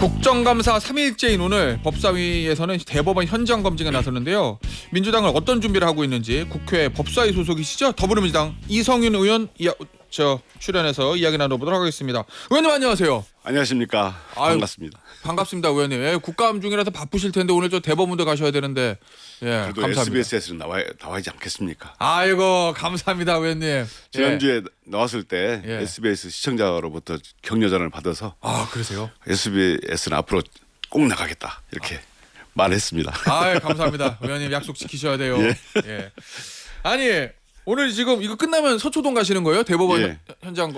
국정감사 3일째인 오늘 법사위에서는 대법원 현장 검증에 나섰는데요. 민주당은 어떤 준비를 하고 있는지 국회 법사위 소속이시죠? 더불어민주당 이성윤 의원 출연해서 이야기 나눠보도록 하겠습니다. 의원님 안녕하세요. 안녕하십니까. 반갑습니다. 반갑습니다, 의원님. 국감 중이라서 바쁘실 텐데 오늘 대법원도 가셔야 되는데 그래도 감사합니다. SBS에서는 나와야지 않겠습니까? 아이고 감사합니다, 의원님. 지난주에 나왔을 때 SBS 시청자로부터 격려 전화를 받아서 그러세요? SBS는 앞으로 꼭 나가겠다 이렇게 말했습니다. 감사합니다. 의원님 약속 지키셔야 돼요. 예. 아니 오늘 지금 이거 끝나면 서초동 가시는 거예요? 대법원 현장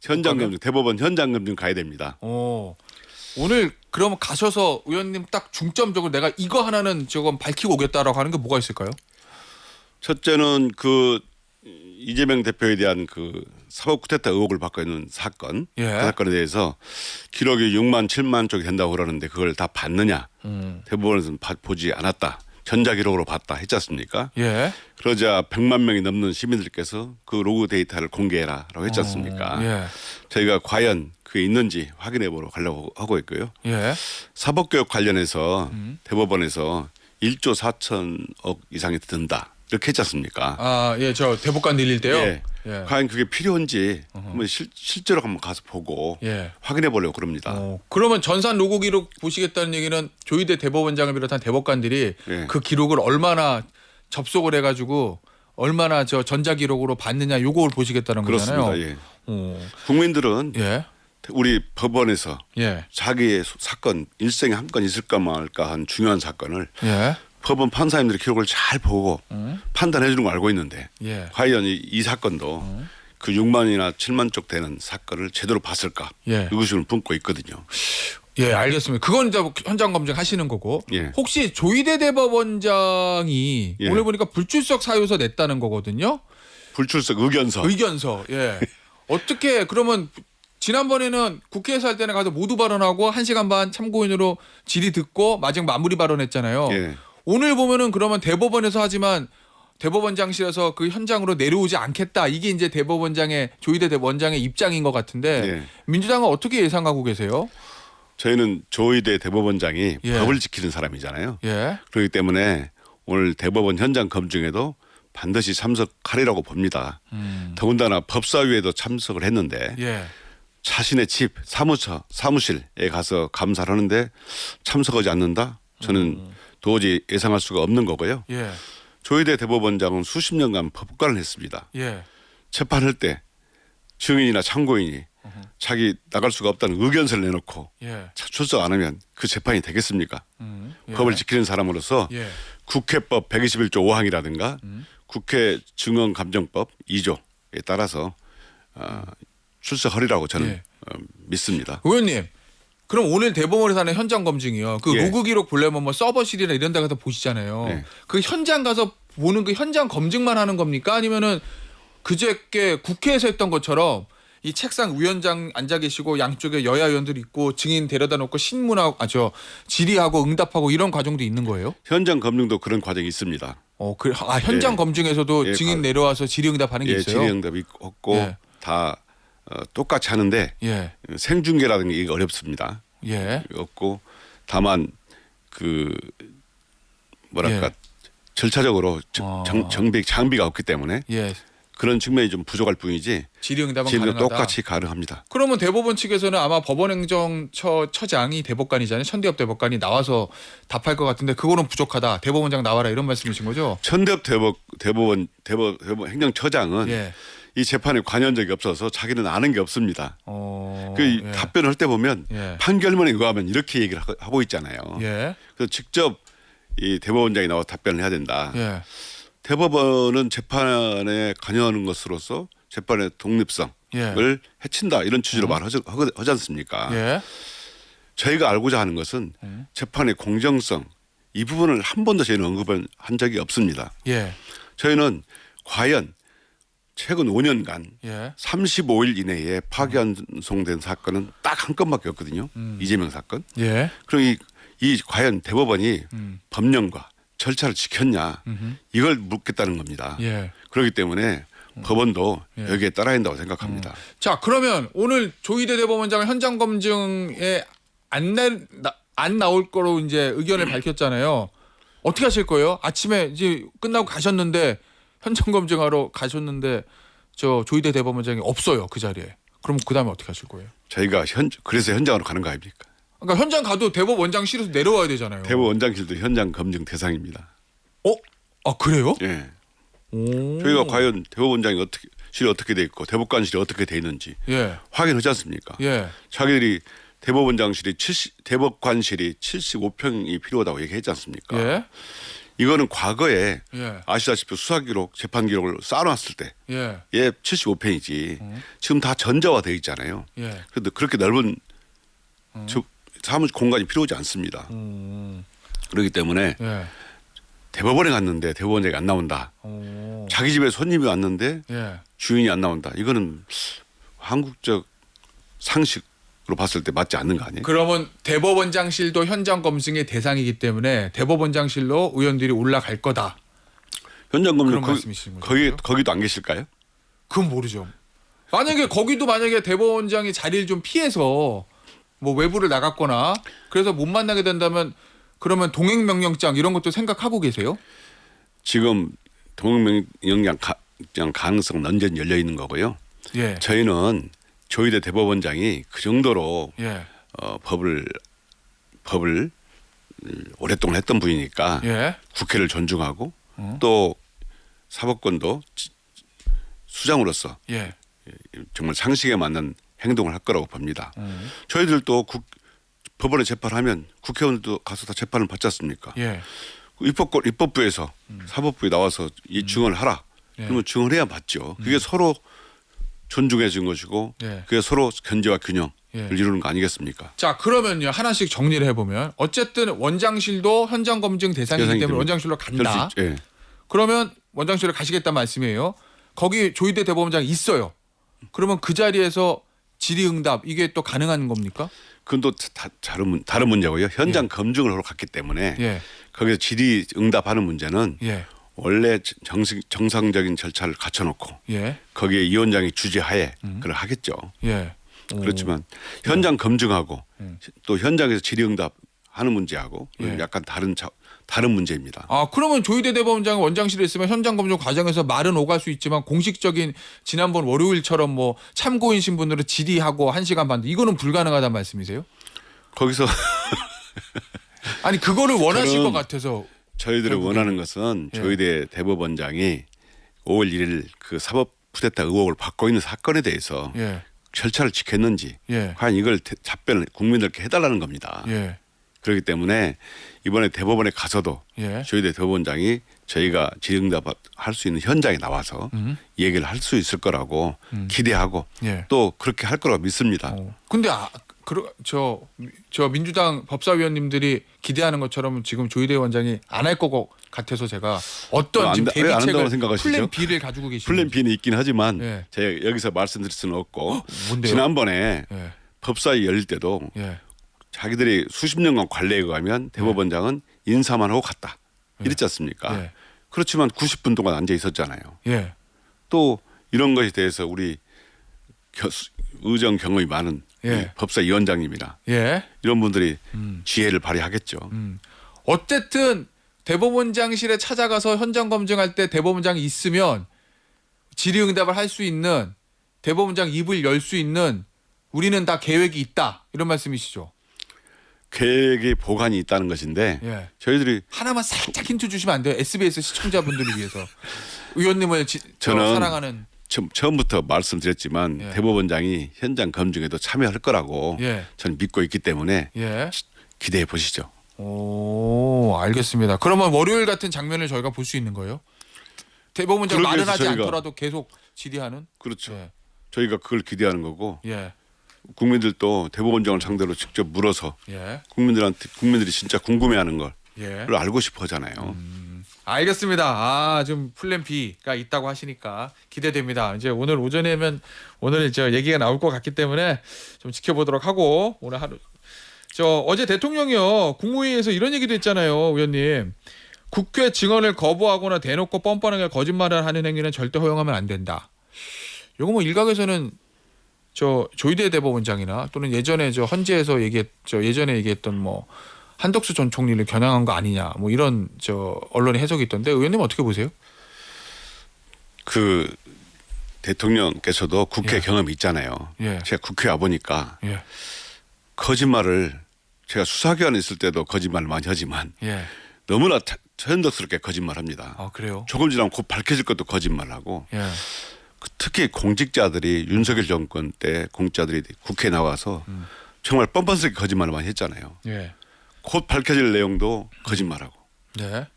검증 대법원 현장 검증 가야 됩니다. 오늘 그럼 가셔서 의원님 딱 중점적으로 내가 이거 하나는 조금 밝히고 오겠다라고 하는 게 뭐가 있을까요? 첫째는 그 이재명 대표에 대한 그 사법 쿠데타 의혹을 받고 있는 사건, 그 사건에 대해서 기록이 6만 7만 쪽이 된다고 그러는데 그걸 다 봤느냐? 대법원에서는 보지 않았다. 전자기록으로 봤다 했지 않습니까? 그러자 100만 명이 넘는 시민들께서 그 로그 데이터를 공개해라라고 했지 않습니까? 저희가 과연 그게 있는지 확인해 보러 가려고 하고 있고요. 사법개혁 관련해서 대법원에서 1조 4천억 이상이 든다 이렇게 했지 않습니까? 저 대법관 늘릴 때요? 과연 그게 필요한지 한번 실제로 한번 가서 보고 확인해 보려고 그럽니다. 그러면 전산 로그 기록 보시겠다는 얘기는 조희대 대법원장을 비롯한 대법관들이 그 기록을 얼마나 접속을 해가지고 얼마나 저 전자 기록으로 봤느냐 요걸 보시겠다는 거잖아요. 그렇습니다. 국민들은 우리 법원에서 자기의 사건 일생에 한 건 있을까 말까 한 중요한 사건을 법원 판사님들이 기록을 잘 보고 판단해 주는 거 알고 있는데 과연 이 사건도 그 6만이나 7만 쪽 되는 사건을 제대로 봤을까 이것을 묻고 있거든요. 알겠습니다. 그건 이제 현장 검증 하시는 거고 혹시 조희대 대법원장이 오늘 보니까 불출석 사유서 냈다는 거거든요. 불출석 의견서. 어떻게 그러면 지난번에는 국회에서 할 때는 가서 모두 발언하고 1시간 반 참고인으로 질의 듣고 마지막 마무리 발언했잖아요. 오늘 보면은 그러면 대법원에서 하지만 대법원장실에서 그 현장으로 내려오지 않겠다. 이게 이제 대법원장의 조희대 대법원장의 입장인 것 같은데 민주당은 어떻게 예상하고 계세요? 저희는 조희대 대법원장이 법을 지키는 사람이잖아요. 그렇기 때문에 오늘 대법원 현장 검증에도 반드시 참석하리라고 봅니다. 더군다나 법사위에도 참석을 했는데 자신의 집 사무실에 가서 감사를 하는데 참석하지 않는다? 저는 도저히 예상할 수가 없는 거고요. 조희대 대법원장은 수십 년간 법관을 했습니다. 재판할 때 증인이나 참고인이 자기 나갈 수가 없다는 의견서를 내놓고 출석 안 하면 그 재판이 되겠습니까? 법을 지키는 사람으로서 국회법 121조 5항이라든가 국회 증언감정법 2조에 따라서 출석하리라고 저는 믿습니다. 의원님, 그럼 오늘 대법원에서 하는 현장 검증이요. 그 로그 기록 보려면 뭐 서버실이나 이런 데 가서 보시잖아요. 그 현장 가서 보는 그 현장 검증만 하는 겁니까? 아니면은 그저께 국회에서 했던 것처럼 이 책상 위원장 앉아 계시고 양쪽에 여야 의원들 있고 증인 데려다 놓고 신문하고 질의하고 응답하고 이런 과정도 있는 거예요? 현장 검증도 그런 과정이 있습니다. 현장 검증에서도 증인 내려와서 질의 응답하는 게 있어요? 질의 응답이 없고 다 똑같이 하는데 생중계라는 게 어렵습니다. 없고 다만 그 뭐랄까 절차적으로 장비가 없기 때문에 그런 측면이 좀 부족할 뿐이지 질의응답은 질의는 가능하다. 똑같이 가능합니다. 그러면 대법원 측에서는 아마 법원행정처장이 대법관이잖아요. 천대엽 대법관이 나와서 답할 것 같은데 그거는 부족하다. 대법원장 나와라 이런 말씀이신 거죠? 천대엽 대법원 행정처장은 이 재판에 관여한 적이 없어서 자기는 아는 게 없습니다. 답변을 할 때 보면 판결문에 의하면 이렇게 얘기를 하고 있잖아요. 그래서 직접 이 대법원장이 나와 답변을 해야 된다. 대법원은 재판에 관여하는 것으로서 재판의 독립성을 해친다 이런 취지로 말하지 않습니까? 저희가 알고자 하는 것은 재판의 공정성 이 부분을 한 번도 저희는 언급한 적이 없습니다. 저희는 과연 최근 5년간 35일 이내에 파기환송된 사건은 딱 한 건밖에 없거든요. 이재명 사건. 그럼 이 과연 대법원이 법령과 절차를 지켰냐 이걸 묻겠다는 겁니다. 그렇기 때문에 법원도 여기에 따라야 한다고 생각합니다. 자 그러면 오늘 조희대 대법원장을 현장 검증에 안 나올 거로 이제 의견을 밝혔잖아요. 어떻게 하실 거예요? 아침에 이제 끝나고 가셨는데 현장 검증하러 가셨는데 저 조희대 대법원장이 없어요 그 자리에. 그럼 그 다음에 어떻게 하실 거예요? 저희가 그래서 현장으로 가는 거 아닙니까? 그러니까 현장 가도 대법원장실에서 내려와야 되잖아요. 대법원장실도 현장 검증 대상입니다. 아 그래요? 예. 저희가 과연 대법원장이 어떻게 돼 있고 대법관실이 어떻게 돼 있는지 확인하지 않습니까? 자기들이 대법관실이 75평이 필요하다고 얘기했지 않습니까? 이거는 과거에 아시다시피 수사기록, 재판기록을 쌓아놨을 때 75평이지 지금 다 전자화되어 있잖아요. 그런데 그렇게 넓은 사무실 공간이 필요하지 않습니다. 그렇기 때문에 대법원에 갔는데 대법원장이 안 나온다. 자기 집에 손님이 왔는데 주인이 안 나온다. 이거는 한국적 상식으로 봤을 때 맞지 않는 거 아니에요? 그러면 대법원장실도 현장 검증의 대상이기 때문에 대법원장실로 의원들이 올라갈 거다. 현장 검증 그런 말씀이신 거죠? 거기도 안 계실까요? 그건 모르죠. 만약에 대법원장이 자리를 좀 피해서 뭐 외부를 나갔거나 그래서 못 만나게 된다면 그러면 동행명령장 이런 것도 생각하고 계세요? 지금 동행명령장 가능성은 언제든 열려 있는 거고요. 저희는 조희대 대법원장이 그 정도로 법을 오랫동안 했던 분이니까 국회를 존중하고 또 사법권도 수장으로서 정말 상식에 맞는 행동을 할 거라고 봅니다. 저희들도 법원에 재판하면 국회의원들도 가서 다 재판을 받지 않습니까? 입법부에서 사법부에 나와서 이 증언을 하라. 그러면 증언해야 맞죠. 그게 서로 존중해 준 것이고 그게 서로 견제와 균형을 이루는 거 아니겠습니까? 자 그러면요 하나씩 정리를 해보면 어쨌든 원장실도 현장 검증 대상이기 때문에 원장실로 간다. 그러면 원장실로 가시겠다는 말씀이에요. 거기 조희대 대법원장이 있어요. 그러면 그 자리에서 질의응답 이게 또 가능한 겁니까? 그건 또 다른 문제고요. 현장 검증을 하러 갔기 때문에 거기서 질의응답하는 문제는 원래 정상적인 절차를 갖춰놓고 거기에 위원장이 주재하에 그걸 하겠죠. 그렇지만 현장 검증하고 또 현장에서 질의응답하는 문제하고 약간 다른 문제입니다. 아 그러면 조희대 대법원장은 원장실에 있으면 현장 검증 과정에서 말은 오갈 수 있지만 공식적인 지난번 월요일처럼 뭐 참고인 신분으로 질의하고 1시간 반 이거는 불가능하다는 말씀이세요? 거기서 아니 그거를 원하실 것 같아서 저희들이 원하는 것은 조희대 대법원장이 5월 1일 그 사법 쿠데타 의혹을 받고 있는 사건에 대해서 절차를 지켰는지 과연 이걸 답변을 국민들께 해달라는 겁니다. 그렇기 때문에 이번에 대법원에 가서도 조희대 대법원장이 저희가 질의응답 할 수 있는 현장에 나와서 얘기를 할 수 있을 거라고 기대하고 또 그렇게 할 거라고 믿습니다. 근데 저 민주당 법사위원님들이 기대하는 것처럼 지금 조희대 원장이 안 할 것 같아서 제가 어떤 지금 대비책을 플랜 B를 가지고 계시는지. 플랜 B는 있긴 하지만 제가 여기서 말씀드릴 수는 없고 뭔데요? 지난번에 법사위 열릴 때도 자기들이 수십 년간 관례에 의하면 대법원장은 인사만 하고 갔다. 이랬지 않습니까? 그렇지만 90분 동안 앉아 있었잖아요. 또 이런 것에 대해서 우리 의정 경험이 많은 법사위원장님이나 이런 분들이 지혜를 발휘하겠죠. 어쨌든 대법원장실에 찾아가서 현장 검증할 때 대법원장이 있으면 질의응답을 할 수 있는 대법원장 입을 열 수 있는 우리는 다 계획이 있다. 이런 말씀이시죠? 계획의 보관이 있다는 것인데 저희들이 하나만 살짝 힌트 주시면 안 돼요? SBS 시청자분들을 위해서. 의원님을 저는 사랑하는. 처음부터 말씀드렸지만 대법원장이 현장 검증에도 참여할 거라고 저는 믿고 있기 때문에 기대해 보시죠. 오, 알겠습니다. 그러면 월요일 같은 장면을 저희가 볼 수 있는 거예요? 대법원장 말은 하지 않더라도 계속 질의하는? 그렇죠. 저희가 그걸 기대하는 거고 국민들도 대법원장을 상대로 직접 물어서 국민들이 진짜 궁금해하는 걸 알고 싶어 하잖아요. 알겠습니다. 아, 좀 플랜 B가 있다고 하시니까 기대됩니다. 이제 오늘 오전에면 오늘 얘기가 나올 것 같기 때문에 좀 지켜보도록 하고 오늘 하루 어제 대통령이요 국무회의에서 이런 얘기도 했잖아요, 의원님. 국회 증언을 거부하거나 대놓고 뻔뻔하게 거짓말을 하는 행위는 절대 허용하면 안 된다. 이거 뭐 일각에서는 저 조희대 대법원장이나 또는 예전에 저 헌재에서 예전에 얘기했던 뭐 한덕수 전 총리를 겨냥한 거 아니냐 뭐 이런 저 언론의 해석이 있던데 의원님 어떻게 보세요? 그 대통령께서도 국회 경험이 있잖아요. 제가 국회 와 보니까 거짓말을 제가 수사기관에 있을 때도 거짓말을 많이 하지만 너무나 천덕스럽게 거짓말합니다. 아, 그래요? 조금 지나면 곧 밝혀질 것도 거짓말하고 특히 공직자들이 윤석열 정권 때 공직자들이 국회에 나와서 정말 뻔뻔스럽게 거짓말을 많이 했잖아요. 곧 밝혀질 내용도 거짓말하고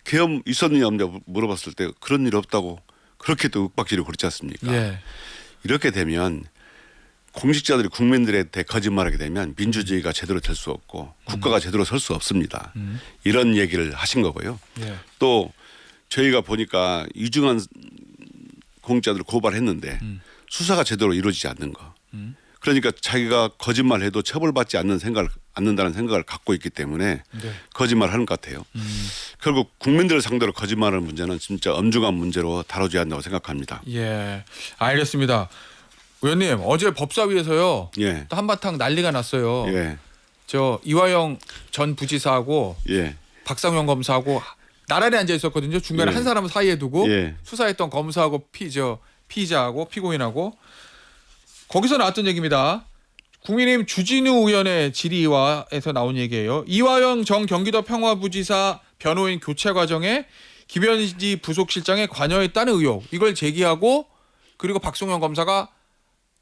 계엄 있었느냐 없느냐 물어봤을 때 그런 일 없다고 그렇게 또 윽박지르고 그렇지 않습니까? 이렇게 되면 공직자들이 국민들한테 거짓말하게 되면 민주주의가 제대로 될 수 없고 국가가 제대로 설 수 없습니다. 이런 얘기를 하신 거고요. 또 저희가 보니까 이중한 공직자들을 고발했는데 수사가 제대로 이루어지지 않는 거. 그러니까 자기가 거짓말해도 처벌받지 않는다는 생각을 갖고 있기 때문에 거짓말하는 것 같아요. 결국 국민들을 상대로 거짓말하는 문제는 진짜 엄중한 문제로 다뤄져야 한다고 생각합니다. 알겠습니다. 의원님 어제 법사위에서요. 또 한바탕 난리가 났어요. 저 이화영 전 부지사하고 박상현 검사하고 나란히 앉아 있었거든요. 중간에 한 사람 사이에 두고 수사했던 검사하고 피의자하고 피고인하고 거기서 나왔던 얘기입니다. 국민의힘 주진우 의원의 질의와에서 나온 얘기예요. 이화영 전 경기도 평화부지사 변호인 교체 과정에 김현지 부속실장에 관여했다는 의혹 이걸 제기하고 그리고 박성현 검사가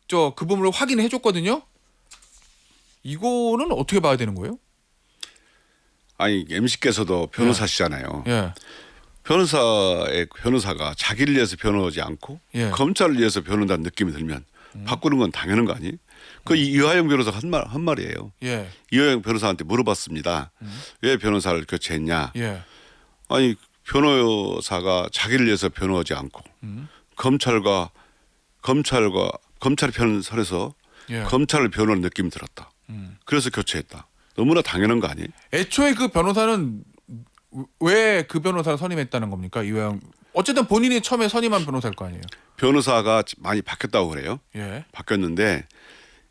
그 부분을 확인해 줬거든요. 이거는 어떻게 봐야 되는 거예요? 아니 MC께서도 변호사시잖아요. 변호사가 자기를 위해서 변호하지 않고 검찰을 위해서 변호한다는 느낌이 들면 바꾸는 건 당연한 거 아니에요? 그 이화영 변호사가 한 말이에요. 이화영 변호사한테 물어봤습니다. 왜 변호사를 교체했냐? 아니 변호사가 자기를 위해서 변호하지 않고 검찰이 편을 서서 검찰을 변호하는 느낌이 들었다. 그래서 교체했다. 너무나 당연한 거 아니에요? 애초에 그 변호사는 왜 그 변호사를 선임했다는 겁니까? 이화영 어쨌든 본인이 처음에 선임한 변호사일 거 아니에요? 변호사가 많이 바뀌었다고 그래요. 바뀌었는데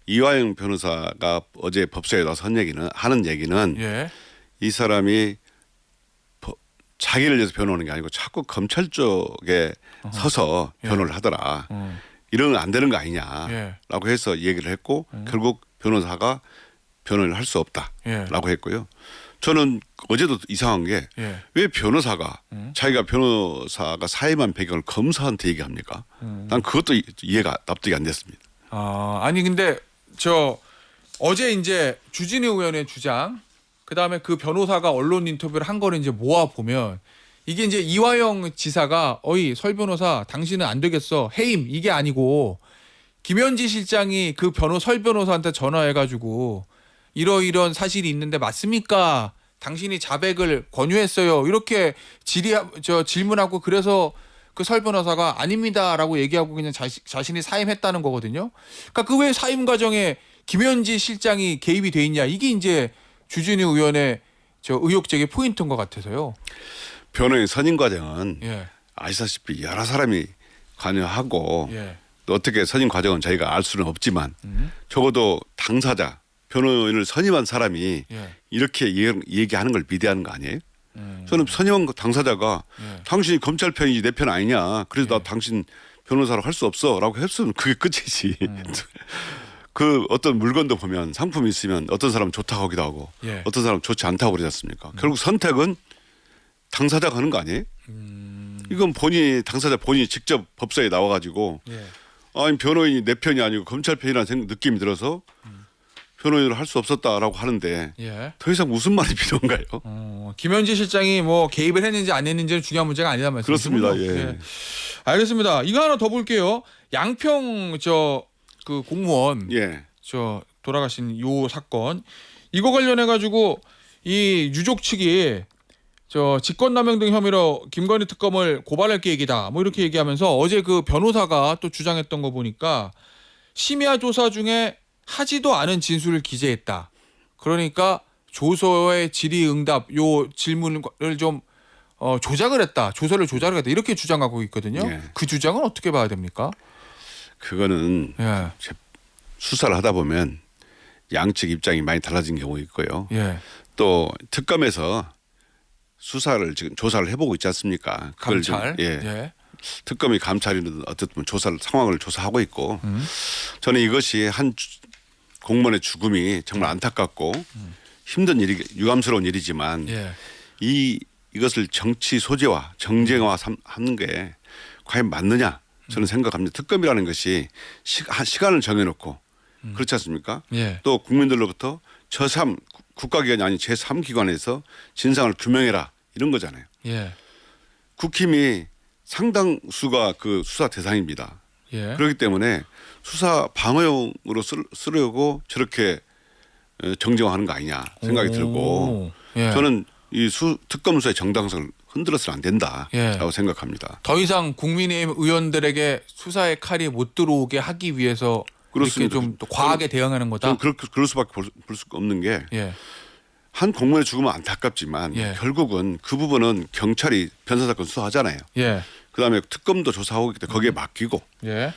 이화영 변호사가 어제 법사위에 나와서 하는 얘기는 이 사람이 자기를 위해서 변호하는 게 아니고 자꾸 검찰 쪽에 서서 변호를 하더라. 이러면 안 되는 거 아니냐라고 해서 얘기를 했고 결국 변호사가 변호를 할 수 없다라고 했고요. 저는 어제도 이상한 게 왜 변호사가 자기가 변호사가 사임한 배경을 검사한테 얘기합니까? 난 그것도 납득이 안 됐습니다. 아니 근데 어제 이제 주진우 의원의 주장 그다음에 그 변호사가 언론 인터뷰를 한 거를 이제 모아 보면 이게 이제 이화영 지사가 어이 설 변호사 당신은 안 되겠어 해임 이게 아니고 김현지 실장이 그 설 변호사한테 전화해가지고 이러이런 사실이 있는데 맞습니까? 당신이 자백을 권유했어요. 이렇게 질문하고 그래서 그 설 변호사가 아닙니다라고 얘기하고 그냥 자신이 사임했다는 거거든요. 그러니까 그 왜 사임 과정에 김현지 실장이 개입이 돼 있냐 이게 이제 주진우 의원의 의혹 제기 포인트인 것 같아서요. 변호인 선임 과정은 아시다시피 여러 사람이 관여하고 또 어떻게 선임 과정은 저희가 알 수는 없지만 적어도 당사자 변호인을 선임한 사람이 이렇게 얘기하는 걸 비대하는 거 아니에요? 저는 선임한 당사자가 당신이 검찰 편이지 내 편 아니냐. 그래서 나 당신 변호사로 할 수 없어라고 했으면 그게 끝이지. 그 어떤 물건도 보면 상품이 있으면 어떤 사람은 좋다고 하기도 하고 어떤 사람은 좋지 않다고 그러지 않습니까? 결국 선택은 당사자가 하는 거 아니에요? 이건 당사자 본인이 직접 법사에 나와가지고 아니 변호인이 내 편이 아니고 검찰 편이라는 느낌이 들어서 변호인을 할 수 없었다라고 하는데 더 이상 무슨 말이 필요한가요? 김현지 실장이 뭐 개입을 했는지 안 했는지는 중요한 문제가 아니다 말씀이시죠? 그렇습니다. 알겠습니다. 이거 하나 더 볼게요. 양평 그 공무원 돌아가신 요 사건 이거 관련해 가지고 이 유족 측이 직권남용 등 혐의로 김건희 특검을 고발할 계획이다. 뭐 이렇게 얘기하면서 어제 그 변호사가 또 주장했던 거 보니까 심야 조사 중에 하지도 않은 진술을 기재했다. 그러니까 조서의 질의응답 요 질문을 좀 조작을 했다. 조서를 조작을 했다. 이렇게 주장하고 있거든요. 그 주장은 어떻게 봐야 됩니까? 그거는 수사를 하다 보면 양측 입장이 많이 달라진 경우 있고요. 예. 또 특검에서 수사를 지금 조사를 해보고 있지 않습니까? 그걸 감찰. 예. 특검이 감찰이든 어쨌든 조사를 상황을 조사하고 있고 저는 이것이 한 공무원의 죽음이 정말 안타깝고 힘든 일이 유감스러운 일이지만 이것을 정치 소재화 정쟁화 하는 게 과연 맞느냐 저는 생각합니다. 특검이라는 것이 시간을 정해놓고 그렇지 않습니까? 또 국민들로부터 저3 국가기관이 아닌 제3기관에서 진상을 규명해라 이런 거잖아요. 국힘이 상당수가 그 수사 대상입니다. 그렇기 때문에 수사 방어용으로 쓰려고 저렇게 정쟁화하는 거 아니냐 생각이 들고 저는 이 특검 수사의 정당성을 흔들어서는 안 된다라고 생각합니다. 더 이상 국민의힘 의원들에게 수사의 칼이 못 들어오게 하기 위해서 그렇습니다. 이렇게 좀 또 과하게 대응하는 거다. 그럴 수밖에 볼 수가 없는 게 한 공무원의 죽음은 안타깝지만 결국은 그 부분은 경찰이 변사 사건 수사하잖아요. 그다음에 특검도 조사하고 있기 때문에 거기에 맡기고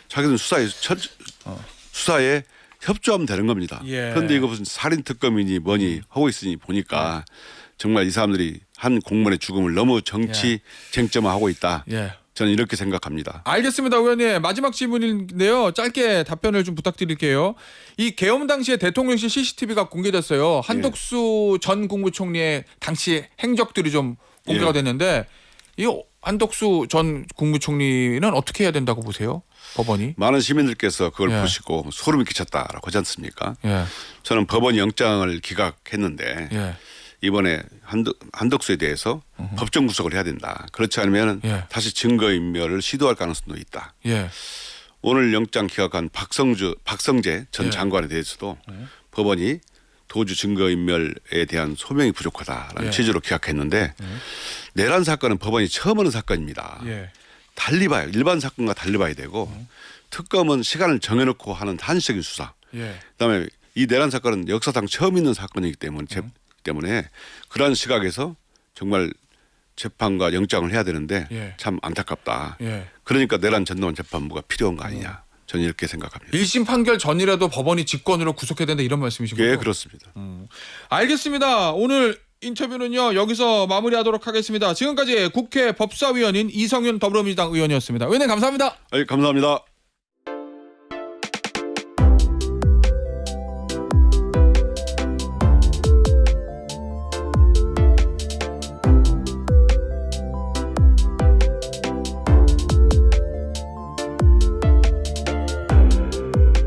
자기들은 수사에 협조하면 되는 겁니다. 그런데 이거 무슨 살인 특검이니 뭐니 하고 있으니 보니까 정말 이 사람들이 한 공무원의 죽음을 너무 정치 쟁점화하고 있다. 저는 이렇게 생각합니다. 알겠습니다, 의원님. 마지막 질문인데요. 짧게 답변을 좀 부탁드릴게요. 이 계엄 당시에 대통령실 CCTV가 공개됐어요. 한덕수 전 국무총리의 당시 행적들이 좀 공개가 됐는데 이 한덕수 전 국무총리는 어떻게 해야 된다고 보세요? 법원이? 많은 시민들께서 그걸 보시고 소름이 끼쳤다라고 하지 않습니까? 저는 법원이 영장을 기각했는데 이번에 한덕수에 대해서 법정 구속을 해야 된다. 그렇지 않으면 다시 증거인멸을 시도할 가능성도 있다. 오늘 영장 기각한 박성재 전 장관에 대해서도 법원이 도주 증거인멸에 대한 소명이 부족하다라는 취지로 기각했는데 내란 사건은 법원이 처음 하는 사건입니다. 달리 봐요. 일반 사건과 달리 봐야 되고 특검은 시간을 정해놓고 하는 한시적인 수사. 그다음에 이 내란 사건은 역사상 처음 있는 사건이기 때문에 그러한 시각에서 정말 재판과 영장을 해야 되는데 참 안타깝다. 그러니까 내란 전담 재판부가 필요한 거 아니냐. 저는 이렇게 생각합니다. 1심 판결 전이라도 법원이 직권으로 구속해야 된다 이런 말씀이신가요? 예, 그렇습니다. 알겠습니다. 오늘 인터뷰는요 여기서 마무리하도록 하겠습니다. 지금까지 국회 법사위원인 이성윤 더불어민주당 의원이었습니다. 의원님 감사합니다. 감사합니다.